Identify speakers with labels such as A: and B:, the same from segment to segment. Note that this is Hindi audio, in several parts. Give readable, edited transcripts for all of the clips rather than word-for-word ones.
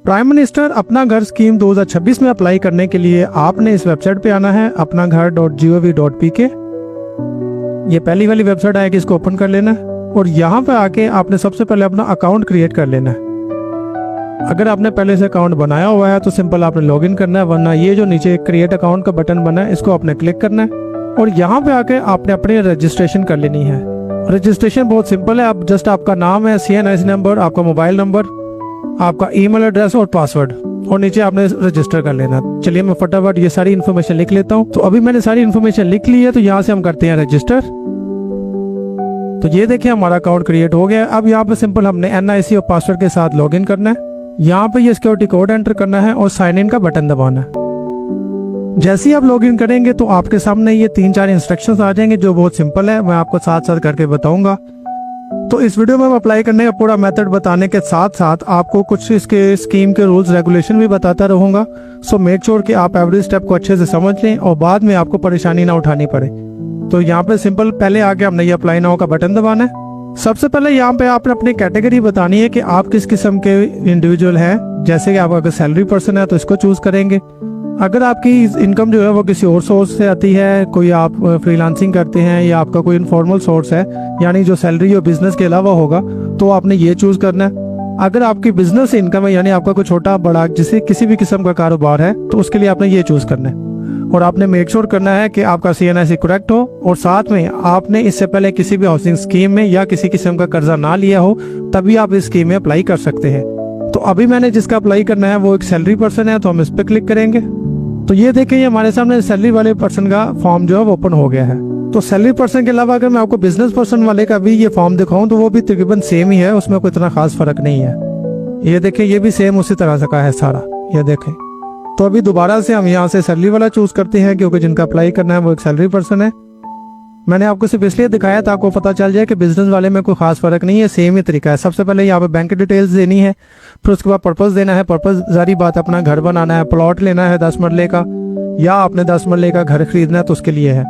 A: प्राइम मिनिस्टर अपना घर स्कीम 2026 में अप्लाई करने के लिए आपने इस वेबसाइट पे आना है, apnaghar.gov.pk। ये पहली वाली वेबसाइट आएगी, इसको ओपन कर लेना है और यहाँ पे आके आपने सबसे पहले अपना अकाउंट क्रिएट कर लेना है। अगर आपने पहले से अकाउंट बनाया हुआ है तो सिंपल आपने लॉगिन करना है, वरना ये जो नीचे क्रिएट अकाउंट का बटन बना है इसको आपने क्लिक करना है और यहाँ पे आके आपने अपनी रजिस्ट्रेशन कर लेनी है। रजिस्ट्रेशन बहुत सिंपल है, आप जस्ट आपका नाम है, CNIC नंबर, आपका मोबाइल नंबर, आपका ईमेल एड्रेस और पासवर्ड और नीचे आपने रजिस्टर कर लेना। चलिए मैं फटाफट ये सारी इन्फॉर्मेशन लिख लेता हूँ। तो अभी मैंने सारी इन्फॉर्मेशन लिख ली है, तो यहाँ से हम करते हैं रजिस्टर। तो ये देखिए हमारा अकाउंट क्रिएट हो गया। अब यहाँ पे सिंपल हमने NIC और पासवर्ड के साथ लॉगिन करना है। यहाँ पे ये सिक्योरिटी कोड एंटर करना है और साइन इन का बटन दबाना है। जैसे ही आप लॉगिन करेंगे तो आपके सामने ये 3-4 इंस्ट्रक्शंस आ जाएंगे जो बहुत सिंपल है, मैं आपको साथ साथ करके बताऊंगा। तो इस वीडियो में मैं अप्लाई करने का पूरा मेथड बताने के साथ साथ आपको कुछ इसके स्कीम के रूल्स रेगुलेशन भी बताता रहूंगा। सो मेक श्योर कि आप एवरी स्टेप को अच्छे से समझ लें और बाद में आपको परेशानी ना उठानी पड़े। तो यहाँ पे सिंपल पहले आके हमने ये अप्लाई नाउ का बटन दबाना है। सबसे पहले यहाँ पे आपने अपनी कैटेगरी बतानी है कि आप किस किस्म के इंडिविजुअल हैं। जैसे कि आप अगर सैलरी पर्सन है तो इसको चूज करेंगे। अगर आपकी इनकम जो है वो किसी और सोर्स से आती है, कोई आप फ्रीलांसिंग करते हैं या आपका कोई इनफॉर्मल सोर्स है यानी जो सैलरी और बिजनेस के अलावा होगा, तो आपने ये चूज करना है। अगर आपकी बिजनेस इनकम है यानी आपका कोई छोटा बड़ा जिसे किसी भी किस्म का कारोबार है तो उसके लिए आपने ये चूज करना है और आपने मेक श्योर करना है कि आपका CNIC करेक्ट हो और साथ में आपने इससे पहले किसी भी हाउसिंग स्कीम में या किसी किस्म का कर्जा ना लिया हो, तभी आप इस स्कीम में अप्लाई कर सकते हैं। तो अभी मैंने जिसका अप्लाई करना है वो एक सैलरी पर्सन है, तो हम इस पर क्लिक करेंगे। तो ये देखिए हमारे सामने सैलरी वाले पर्सन का फॉर्म जो है वो ओपन हो गया है। तो सैलरी पर्सन के अलावा अगर मैं आपको बिजनेस पर्सन वाले का भी ये फॉर्म दिखाऊं तो वो भी तकरीबन सेम ही है, उसमें कोई इतना खास फर्क नहीं है। ये देखिए ये भी सेम उसी तरह से का है सारा, ये देखें। तो अभी दोबारा से हम यहाँ से सैलरी वाला चूज करते हैं क्योंकि जिनका अप्लाई करना है वो एक सैलरी पर्सन है। मैंने आपको सिर्फ इसलिए दिखाया था आपको पता चल जाए कि बिजनेस वाले में कोई खास फर्क नहीं है, सेम ही तरीका है। सबसे पहले यहाँ पे बैंक डिटेल्स देनी है, फिर उसके बाद पर्पस देना है। पर्पस जारी बात अपना घर बनाना है, प्लॉट लेना है 10 मरले का, या आपने 10 मरले का घर खरीदना है तो उसके लिए है।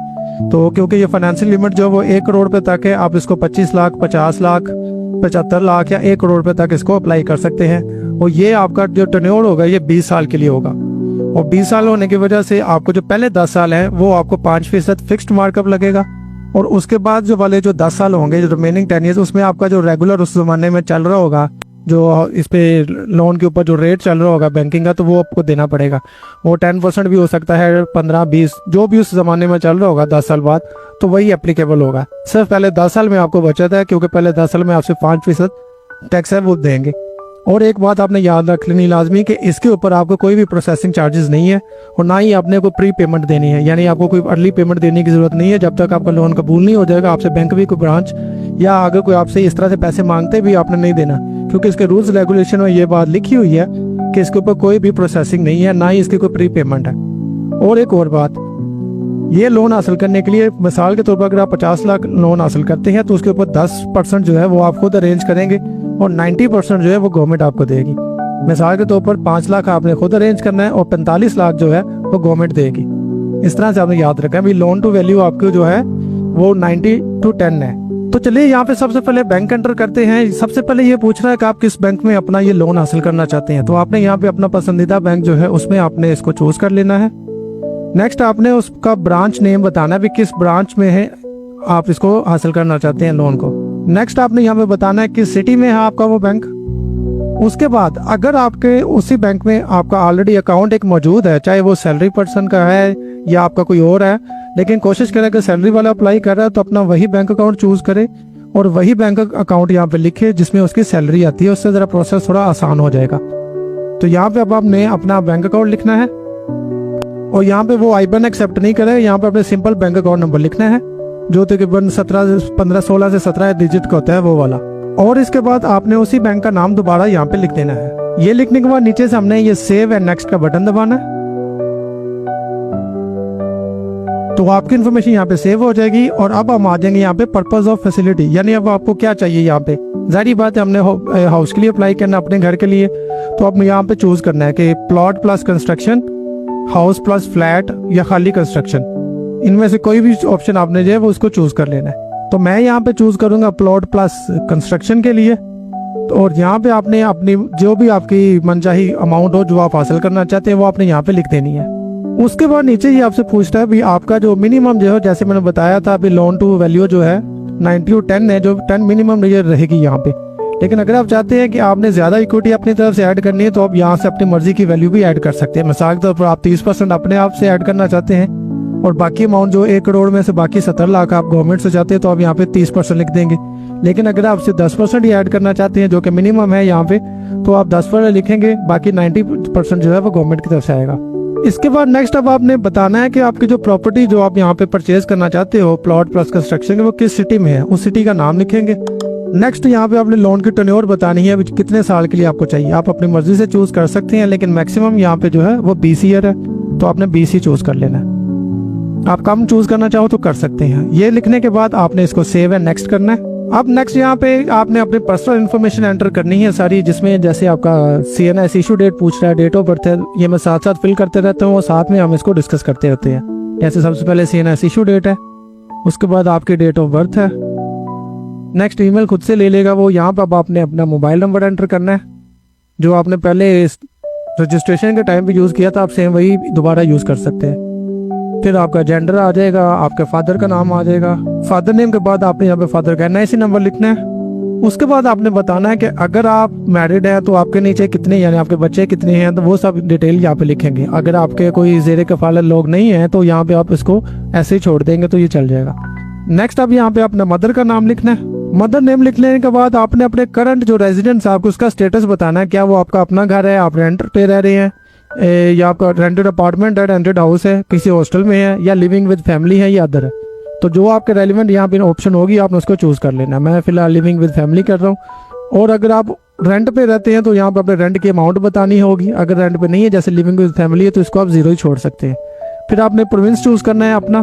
A: तो क्योंकि ये फाइनेंशियल लिमिट जो वो 1 करोड़ रुपए तक है, आप इसको 25 लाख, 50 लाख, 75 लाख या 1 करोड़ रुपए तक इसको अप्लाई कर सकते हैं। और ये आपका जो टर्न्योर होगा ये 20 साल के लिए होगा और 20 साल होने की वजह से आपको जो पहले 10 साल है वो आपको 5% फिक्स्ड मार्कअप लगेगा और उसके बाद जो वाले जो 10 साल होंगे, जो रिमेनिंग 10 ईयर्स, उसमें आपका जो रेगुलर उस जमाने में चल रहा होगा, जो इस पे लोन के ऊपर जो रेट चल रहा होगा बैंकिंग का, तो वो आपको देना पड़ेगा। वो 10% भी हो सकता है, 15-20, जो भी उस जमाने में चल रहा होगा 10 साल बाद, तो वही एप्लीकेबल होगा। सिर्फ पहले 10 साल में आपको बचत है क्योंकि पहले 10 साल में आपसे 5% टैक्स है वो देंगे। और एक बात आपने याद रख लेनी लाजमी कि इसके ऊपर आपको कोई भी प्रोसेसिंग चार्जेस नहीं है और ना ही आपने कोई प्री पेमेंट देनी है, यानी आपको कोई अर्ली पेमेंट देने की जरूरत नहीं है। जब तक आपका लोन कबूल नहीं हो जाएगा आपसे बैंक भी कोई ब्रांच या अगर कोई आपसे इस तरह से पैसे मांगते भी आपने नहीं देना, क्योंकि इसके रूल्स रेगुलेशन में ये बात लिखी हुई है कि इसके ऊपर कोई भी प्रोसेसिंग नहीं है, ना ही इसकी कोई प्री पेमेंट है। और एक और बात, ये लोन हासिल करने के लिए मिसाल के तौर पर अगर आप 50 लाख लोन हासिल करते हैं तो उसके ऊपर 10% जो है वो आप खुद अरेंज करेंगे और 90% जो है वो गवर्नमेंट आपको देगी। मिसाल के तौर पर 5 लाख आपने खुद अरेंज करना है और 45 लाख जो है वो गवर्नमेंट देगी। इस तरह से आपने याद रखा है, लोन टू वैल्यू आपकी जो है वो 90-10 है। तो चलिए यहाँ पे सबसे पहले बैंक एंटर करते हैं। सबसे पहले ये पूछ रहा है कि आप किस बैंक में अपना ये लोन हासिल करना चाहते हैं, तो आपने यहाँ पे अपना पसंदीदा बैंक जो है उसमें आपने इसको चूज कर लेना है। नेक्स्ट आपने उसका ब्रांच नेम बताना है भी किस ब्रांच में है आप इसको हासिल करना चाहते हैं लोन को। नेक्स्ट आपने यहाँ पे बताना है किस सिटी में है आपका वो बैंक। उसके बाद अगर आपके उसी बैंक में आपका ऑलरेडी अकाउंट एक मौजूद है, चाहे वो सैलरी पर्सन का है या आपका कोई और है, लेकिन कोशिश करें कि सैलरी वाला अप्लाई कर रहा है तो अपना वही बैंक अकाउंट चूज करे और वही बैंक अकाउंट यहाँ पे लिखे जिसमें उसकी सैलरी आती है, उससे जरा प्रोसेस थोड़ा आसान हो जाएगा। तो यहाँ पे अब आपने अपना बैंक अकाउंट लिखना है और यहाँ पे वो IBAN एक्सेप्ट नहीं करे, यहाँ पे अपने सिंपल बैंक अकाउंट नंबर लिखना है जो तकरीबन 16 से 17 डिजिट का होता है वो वाला। और इसके बाद आपने उसी बैंक का नाम दोबारा यहाँ पे लिख देना है। ये लिखने के बाद नीचे से हमने ये सेव एंड नेक्स्ट का बटन दबाना है, तो आपकी इन्फॉर्मेशन यहाँ पे सेव हो जाएगी। और अब हम आ जाएंगे यहाँ पे पर्पस ऑफ फैसिलिटी, यानी अब आपको क्या चाहिए। यहाँ पे जाहिर बात है हमने हाउस के लिए अप्लाई करना, अपने घर के लिए, तो अब यहाँ पे चूज करना है कि plot plus construction, house plus flat या खाली कंस्ट्रक्शन। इनमें से कोई भी ऑप्शन आपने जो है वो उसको चूज कर लेना है। तो मैं यहाँ पे चूज करूंगा प्लॉट प्लस कंस्ट्रक्शन के लिए। और यहाँ पे आपने अपनी जो भी आपकी मनचाही अमाउंट हो जो आप हासिल करना चाहते हैं वो आपने यहाँ पे लिख देनी है। उसके बाद नीचे ये आपसे पूछता है भी आपका जो मिनिमम जो है, जैसे मैंने बताया था अभी लोन टू वैल्यू जो है 90 और 10 है, जो 10 मिनिमम रहेगी यहाँ पे। लेकिन अगर आप चाहते हैं कि आपने ज़्यादा इक्विटी अपनी तरफ से ऐड करनी है तो आप यहाँ से अपनी मर्जी की वैल्यू भी ऐड कर सकते हैं। मिसाल के तौर पर आप 30% अपने आप से ऐड करना चाहते हैं और बाकी अमाउंट जो 1 करोड़ में से बाकी 70 लाख आप गवर्नमेंट से चाहते हैं तो आप यहाँ पे 30% लिख देंगे। लेकिन अगर आप सिर्फ 10% ही ऐड करना चाहते हैं जो कि मिनिमम है यहाँ पे, तो आप 10% लिखेंगे, बाकी 90% जो है वो गवर्नमेंट की तरफ से आएगा। इसके बाद नेक्स्ट अब आपने बताना है कि आपकी जो प्रॉपर्टी जो आप यहाँ पे परचेज करना चाहते हो प्लॉट प्लस कंस्ट्रक्शन, वो किस सिटी में है, उस सिटी का नाम लिखेंगे। नेक्स्ट यहाँ पे आपने लोन की टेन्योर बतानी है, कितने साल के लिए आपको चाहिए। आप अपनी मर्जी से चूज कर सकते हैं, लेकिन मैक्सिमम यहाँ पे जो है वो 20 ईयर है, तो आपने 20 ही चूज कर लेना है। आप कम चूज करना चाहो तो कर सकते हैं। ये लिखने के बाद आपने इसको सेव एंड नेक्स्ट करना है। अब नेक्स्ट यहाँ पे आपने अपनी पर्सनल इन्फॉर्मेशन एंटर करनी है सारी, जिसमें जैसे आपका CNS इशू डेट पूछ रहा है, डेट ऑफ बर्थ है, ये मैं साथ साथ फिल करते रहता हूँ और साथ में हम इसको डिस्कस करते रहते हैं। जैसे सबसे पहले CNS इशू डेट है, उसके बाद आपकी डेट ऑफ बर्थ है। नेक्स्ट ईमेल खुद से ले लेगा वो। यहाँ पर आपने अपना मोबाइल नंबर एंटर करना है जो आपने पहले रजिस्ट्रेशन के टाइम पे यूज़ किया था, आप सेम वही दोबारा यूज़ कर सकते हैं। फिर आपका जेंडर आ जाएगा, आपके फादर का नाम आ जाएगा। फादर नेम के बाद आपने यहाँ पे फादर का NIC नंबर लिखना है। उसके बाद आपने बताना है कि अगर आप मैरिड हैं तो आपके नीचे कितने, यानी आपके बच्चे कितने हैं, तो वो सब डिटेल यहाँ पे लिखेंगे। अगर आपके कोई ज़ेरे कफालत लोग नहीं हैं तो यहाँ पे आप इसको ऐसे ही छोड़ देंगे तो ये चल जाएगा। नेक्स्ट अब यहाँ पे अपना मदर का नाम लिखना है। मदर नेम लिख लेने के बाद आपने अपने करंट जो रेजिडेंस है आपको उसका स्टेटस बताना है। क्या वो आपका अपना घर है, आप रेंट पे रह रहे हैं, या आपका रेंटेड अपार्टमेंट है, रेंटेड हाउस है, किसी हॉस्टल में है, या लिविंग विद फैमिली है, या अदर है। तो जो आपके रेलिवेंट यहाँ पे ऑप्शन होगी आपने उसको चूज कर लेना। मैं फिलहाल लिविंग विद फैमिली कर रहा हूँ। और अगर आप रेंट पे रहते हैं तो यहाँ पे अपने रेंट की अमाउंट बतानी होगी। अगर रेंट पे नहीं है, जैसे लिविंग विद फैमिली है, तो इसको आप 0 ही छोड़ सकते हैं। फिर आपने प्रोविंस चूज करना है अपना।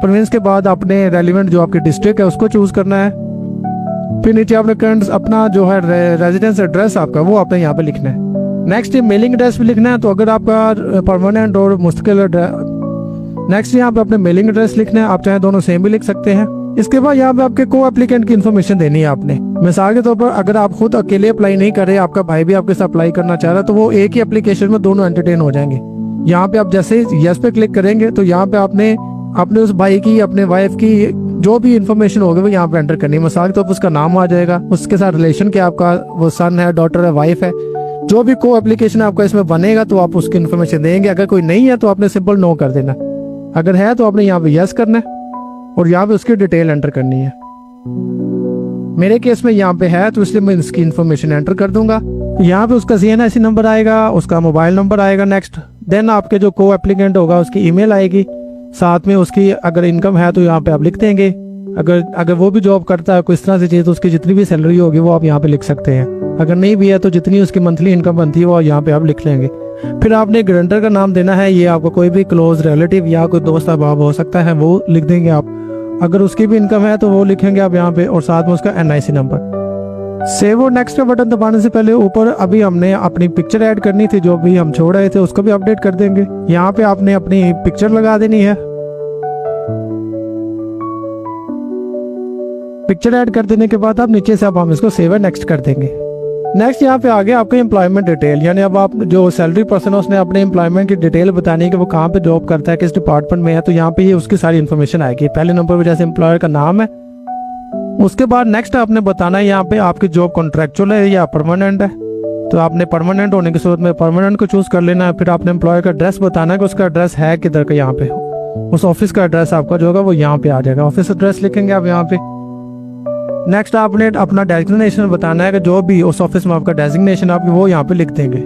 A: प्रोविंस के बाद आपने रेलिवेंट जो आपकी डिस्ट्रिक्ट है उसको चूज करना है। फिर नीचे आपने करंट अपना जो है रेजिडेंस एड्रेस आपका वो आपने यहाँ पे लिखना है। नेक्स्ट ये मेलिंग एड्रेस भी लिखना है, तो अगर आपका परमानेंट और मुस्तकिल नेक्स्ट यहाँ पे अपने मेलिंग एड्रेस लिखना है। आप चाहे दोनों सेम भी लिख सकते हैं। इसके बाद यहाँ पे आपके को एप्लीकेंट की इन्फॉर्मेशन देनी है आपने। मिसाल के तौर पर अगर आप खुद अकेले अप्लाई नहीं कर रहे, आपका भाई भी आपके साथ अप्लाई करना चाह रहा है, तो वो एक ही एप्लीकेशन में दोनों एंटरटेन हो जाएंगे। यहाँ पे आप जैसे यस पे क्लिक करेंगे तो यहाँ पे आपने अपने उस भाई की, अपने वाइफ की जो भी इन्फॉर्मेशन होगी वो यहाँ पे एंटर करनी है। मिसाल के तौर पर उसका नाम आ जाएगा, उसके साथ रिलेशन क्या आपका, वो सन है, डॉटर है, वाइफ है, जो भी को एप्लीकेशन आपका इसमें बनेगा तो आप उसकी इन्फॉर्मेशन देंगे। अगर कोई नहीं है तो आपने सिंपल नो कर देना। अगर है तो आपने यहाँ पे यस करना है और यहाँ पे उसकी डिटेल एंटर करनी है। मेरे केस में यहाँ पे है तो इसलिए मैं इसकी इन्फॉर्मेशन एंटर कर दूंगा। यहाँ पे उसका CNIC नंबर आएगा, उसका मोबाइल नंबर आएगा। नेक्स्ट देन आपके जो को एप्लीकेंट होगा उसकी ईमेल आएगी, साथ में उसकी अगर इनकम है तो यहाँ पे आप लिख देंगे। अगर वो भी जॉब करता है कोई इस तरह से चीज़, तो उसकी जितनी भी सैलरी होगी वो आप यहाँ पे लिख सकते हैं। अगर नहीं भी है तो जितनी उसकी मंथली इनकम बनती है वो यहाँ पे आप लिख लेंगे। फिर आपने गारंटर का नाम देना है। ये आपको कोई भी क्लोज रिलेटिव या कोई दोस्त अहबाब हो सकता है, वो लिख देंगे आप। अगर उसकी भी इनकम है तो वो लिखेंगे आप यहाँ पे, और साथ में उसका NIC नंबर। सेव और नेक्स्ट का बटन दबाने से पहले ऊपर अभी हमने अपनी पिक्चर ऐड करनी थी, जो भी हम छोड़ रहे थे उसको भी अपडेट कर देंगे। यहाँ पे आपने अपनी पिक्चर लगा देनी है। पिक्चर ऐड कर देने के बाद आप नीचे से अब हम इसको सेव एंड नेक्स्ट कर देंगे। नेक्स्ट यहाँ पे आगे आपके एम्प्लॉयमेंट डिटेल, यानी अब आप जो सैलरी पर्सन है उसने अपने एम्प्लॉयमेंट की डिटेल बतानी है कि वो कहाँ पे जॉब करता है, किस डिपार्टमेंट में है। तो यहाँ पे ये उसकी सारी इन्फॉर्मेशन आएगी। पहले नंबर पे जैसे एम्प्लॉयर का नाम है। उसके बाद नेक्स्ट आपने बताना है यहाँ पे आपकी जॉब कॉन्ट्रेक्चुअल है या परमानेंट है। तो आपने परमानेंट होने की सूरत में परमानेंट को चूज कर लेना है। फिर आपने एम्प्लॉयर का एड्रेस बताना है कि उसका एड्रेस है किधर का। यहाँ पे उस ऑफिस का एड्रेस आपका जो होगा वो यहाँ पे आ जाएगा। ऑफिस एड्रेस लिखेंगे आप यहाँ पे। नेक्स्ट आपने अपना डेजिग्नेशन बताना है कि जो भी उस ऑफिस में आपका डेजिग्नेशन आपकी वो यहाँ पे लिख देंगे।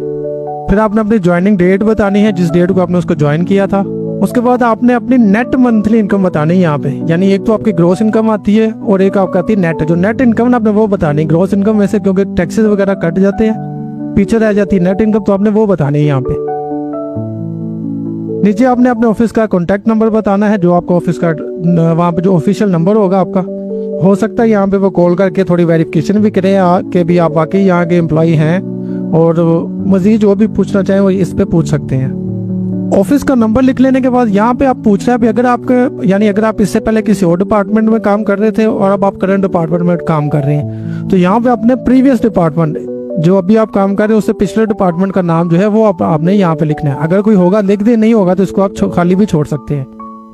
A: फिर आपने अपनी ज्वाइनिंग डेट बतानी है, जिस डेट को आपने उसको ज्वाइन किया था। उसके बाद आपने अपनी नेट मंथली इनकम बतानी है यहाँ पे, यानी एक तो आपकी ग्रोस इनकम आती है और एक आपका आती है नेट। जो नेट इनकम आपने वो बतानी, ग्रोस इनकम में से क्योंकि टैक्सेस वगैरह कट जाते हैं पीछे रह जाती है नेट इनकम, तो आपने वो बतानी है यहाँ पे। नीचे आपने अपने ऑफिस का कॉन्टैक्ट नंबर बताना है, जो आपका ऑफिस का वहाँ पे जो ऑफिशियल नंबर होगा आपका। हो सकता है यहाँ पे वो कॉल करके थोड़ी वेरिफिकेशन भी करें कि भी आप वाकई यहाँ के एम्प्लॉई हैं, और मजीद जो भी पूछना चाहें वो इस पे पूछ सकते हैं। ऑफिस का नंबर लिख लेने के बाद यहाँ पे आप पूछ रहे हैं अगर आपके यानी अगर आप इससे पहले किसी और डिपार्टमेंट में काम कर रहे थे और अब आप करंट डिपार्टमेंट में काम कर रहे हैं, तो यहाँ पे अपने प्रीवियस डिपार्टमेंट जो अभी आप काम कर रहे हैं उससे पिछले डिपार्टमेंट का नाम जो है वो आपने यहाँ पे लिखना है। अगर कोई होगा लिख दे, नहीं होगा तो इसको आप खाली भी छोड़ सकते हैं।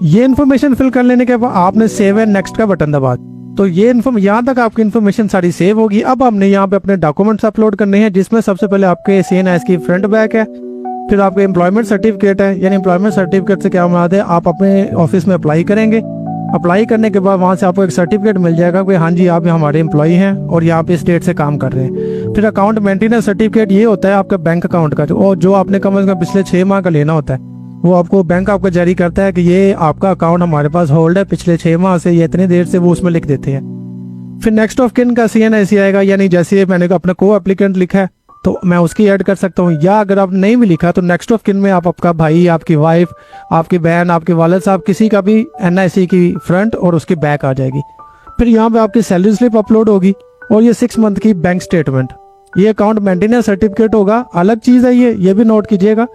A: ये इन्फॉर्मेशन फिल कर लेने के बाद आपने सेव एंड नेक्स्ट का बटन दबा, तो ये यहाँ तक आपकी इन्फॉर्मेशन सारी सेव होगी। अब हमने यहाँ पे अपने डॉक्यूमेंट्स अपलोड करने हैं, जिसमें सबसे पहले आपके CNS की फ्रंट बैक है, फिर आपके एम्प्लॉयमेंट सर्टिफिकेट है। यानी एम्प्लॉयमेंट सर्टिफिकेट से क्या मुराद है, आप अपने ऑफिस में अप्लाई करेंगे, अप्लाई करने के बाद वहाँ से आपको एक सर्टिफिकेट मिल जाएगा कि हाँ जी आप हमारे एम्प्लॉय हैं और यहाँ पे स्टेट से काम कर रहे हैं। फिर अकाउंट मेंटेनेंस सर्टिफिकेट, ये होता है आपका बैंक अकाउंट का, और जो आपने कम से कम पिछले 6 माह का लेना होता है, वो आपको बैंक आपका जारी करता है कि ये आपका अकाउंट हमारे पास होल्ड है पिछले 6 माह से, ये इतनी देर से, वो उसमें लिख देते हैं। फिर नेक्स्ट ऑफ किन का CNS आएगा, यानी जैसे मैंने अपना को एप्लीकेंट लिखा है तो मैं उसकी ऐड कर सकता हूँ, या अगर आप नहीं भी लिखा तो नेक्स्ट ऑफ किन में आप आपका भाई, आपकी वाइफ, आपकी बहन, आपके वालिद साहब, किसी का भी NIC की फ्रंट और उसकी बैक आ जाएगी। फिर यहाँ पे आपकी सैलरी स्लिप अपलोड होगी और ये 6 मंथ की बैंक स्टेटमेंट, ये अकाउंट मेंटेनेंस सर्टिफिकेट होगा, अलग चीज़ है ये भी नोट कीजिएगा।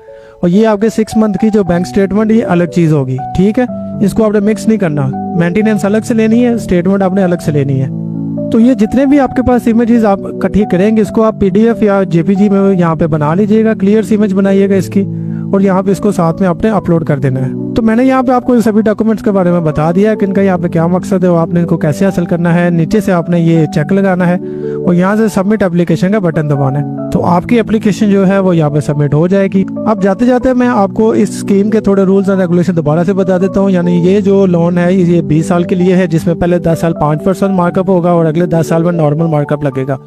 A: और ये आपके 6 मंथ की जो बैंक स्टेटमेंट, ये अलग चीज़ होगी, ठीक है। इसको आपने मिक्स नहीं करना, मेंटेनेंस अलग से लेनी है, स्टेटमेंट आपने अलग से लेनी है। तो ये जितने भी आपके पास इमेजेस आप इकट्ठी करेंगे, इसको आप PDF या JPG में यहाँ पे बना लीजिएगा, क्लियर इमेज बनाइएगा इसकी, और यहाँ पे इसको साथ में आपने अपलोड कर देना है। तो मैंने यहाँ पे आपको सभी डॉक्यूमेंट्स के बारे में बता दिया है कि इनका यहाँ पे क्या मकसद है और आपने इनको कैसे हासिल करना है। नीचे से आपने ये चेक लगाना है और यहाँ से सबमिट एप्लीकेशन का बटन दबाना है, तो आपकी एप्लीकेशन जो है वो यहाँ पे सबमिट हो जाएगी। अब जाते जाते मैं आपको इस स्कीम के थोड़े रूल्स एंड रेगुलेशन दोबारा से बता देता हूँ। यानी ये जो लोन है ये 20 साल के लिए है, जिसमें पहले 10 साल 5% मार्कअप होगा और अगले 10 साल में नॉर्मल मार्कअप लगेगा।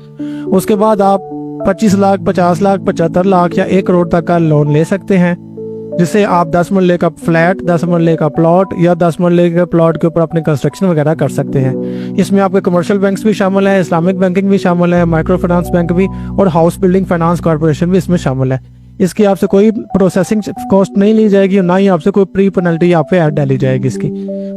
A: उसके बाद आप 25 लाख, 50 लाख, 75 लाख या 1 करोड़ तक का लोन ले सकते हैं, जिससे आप 10 मरले का फ्लैट, 10 मरले का प्लॉट या 10 मरले के प्लॉट के ऊपर अपने कंस्ट्रक्शन वगैरह कर सकते हैं। इसमें आपके कमर्शियल बैंक्स भी शामिल है, इस्लामिक बैंकिंग भी शामिल है, माइक्रो फाइनेंस बैंक भी, और हाउस बिल्डिंग फाइनेंस कॉर्पोरेशन भी इसमें शामिल है। इसकी आपसे कोई प्रोसेसिंग कॉस्ट नहीं ली जाएगी, ना ही आपसे कोई प्री पेनल्टी आप पे ऐड डाली जाएगी इसकी।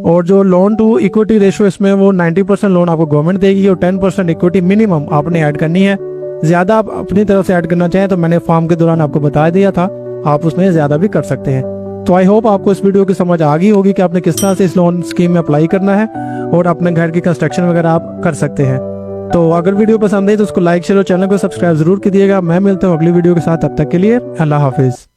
A: और जो लोन टू इक्विटी रेशियो इसमें वो 90% लोन आपको गवर्नमेंट देगी और 10% इक्विटी मिनिमम आपने ऐड करनी है। ज्यादा आप अपनी तरफ से ऐड करना चाहें तो मैंने फॉर्म के दौरान आपको बता दिया था, आप उसमें ज्यादा भी कर सकते हैं। तो आई होप आपको इस वीडियो की समझ आ गई होगी कि आपने किस तरह से इस लोन स्कीम में अप्लाई करना है और अपने घर की कंस्ट्रक्शन वगैरह आप कर सकते हैं। तो अगर वीडियो पसंद आई तो उसको लाइक शेयर और चैनल को सब्सक्राइब जरूर कीजिएगा। मैं मिलता हूँ अगली वीडियो के साथ, तब तक के लिए अल्लाह हाफिज।